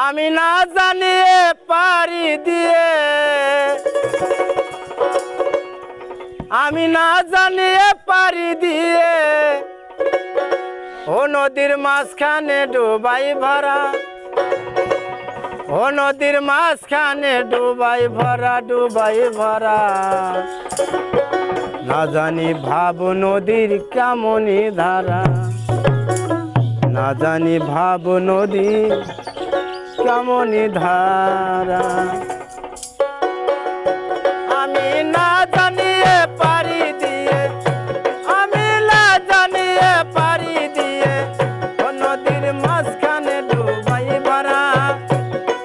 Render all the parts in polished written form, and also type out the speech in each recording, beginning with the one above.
আমি না জানিয়ে পারি দিয়ে, আমি না জানিয়ে পারি দিয়ে ও নদীর মাঝখানে ডুবাই ভরা, ও নদীর মাঝখানে ডুবাই ভরা, ডুবাই ভরা। না জানি ভাব নদীর কেমনই ধারা, না জানি ভাব নদীর কেমনই ধারা। আমি না জানিয়ে পারি দিয়ে, আমি না জানিয়ে পারি দিয়ে ও নদীর মাঝখানে ডুবাই ভরা,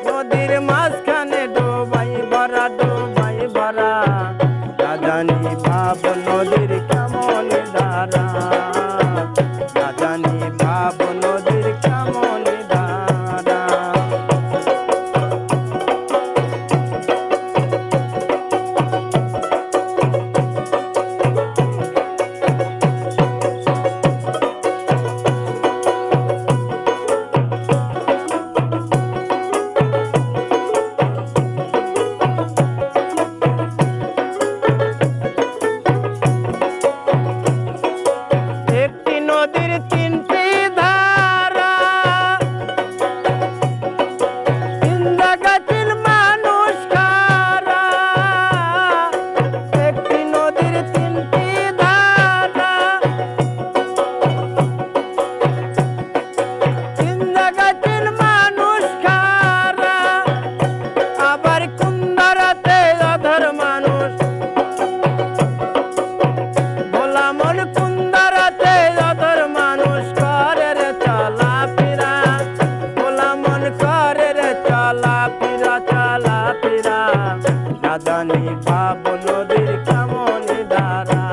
নদীর মাঝখানে ডুবাই ভরা, ডুবাই ভরা। না জানি ভাব নদীর কেমন ধারা, না জানি ভাব নদীর কেমন ধারা। নদীর তিনটি ধারা, তিন জায়গাটির মানুষ খারা। একটি নদীর তিনটি ধারা, তিন জায়গাটির মানুষ খারা। আবার কুন্দারাতে অধর মানুষ, ভোলা মন কুন্দারাতে অধর মানুষ করে রে চলাফেরা, ভোলা মন করে রে চলাফেরা, চলাফেরা। না জানি ভাব নদীর কেমন ধারা,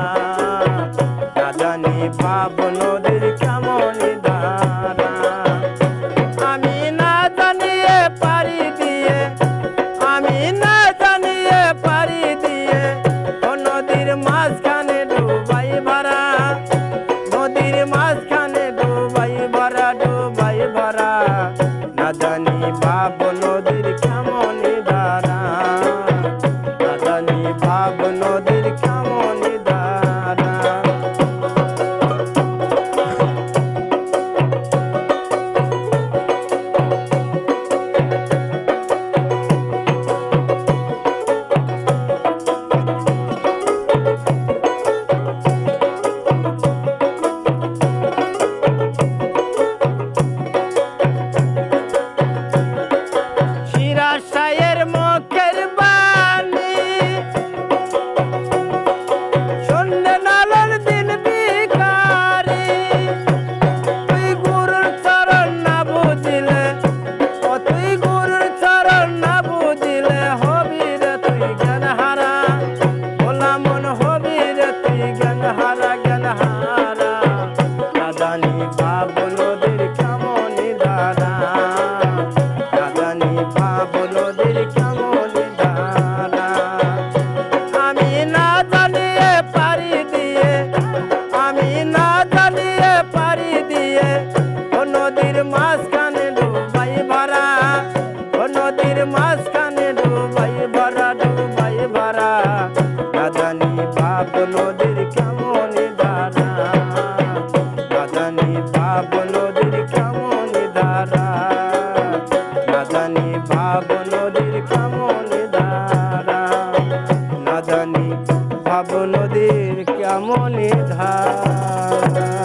না জানি ভাব নদীর কেমন ধারা। আমি না জানিয়ে পারি দিয়ে, আমি না জানিয়ে পারি দিয়ে ও নদীর মাঝখানে ডুবাই ভরা, নদীর মাঝখানে ডুবাই ভরা, ডুবাই ভরা। না জানি ভাব নদীর কেমন ধারা, না জানি ভাব নদীর কেমন ধারা। শিরাশায়ের মুখের বাণী শুনলে নালন দিন ভিখারি। তুই গুরুর চরণ না বুঝিলে, ও তুই গুরুর চরণ না বুঝিলে হবি রে তুই জ্ঞান হারা, ভোলা মন হবি রে তুই জ্ঞান হারা, জ্ঞান হারা। না জানি ভাব নদীর কেমন ধারা, না জানি ভাব নদীর কেমন ধারা। আমি না জানিয়ে পারি দিয়ে, আমি না জানিয়ে পারি দিয়ে ও নদীর মাঝখানে ডুবাই ভরা, ও নদীর মাঝখানে ডুবাই ভরা, ডুবাই ভরা। না জানি ভাব নদীর কেমন ধারা, না জানি ভাব নদীর কেমন ধারা, না জানি ভাব নদীর কেমন ধারা, না জানি ভাব নদীর কেমন ধারা।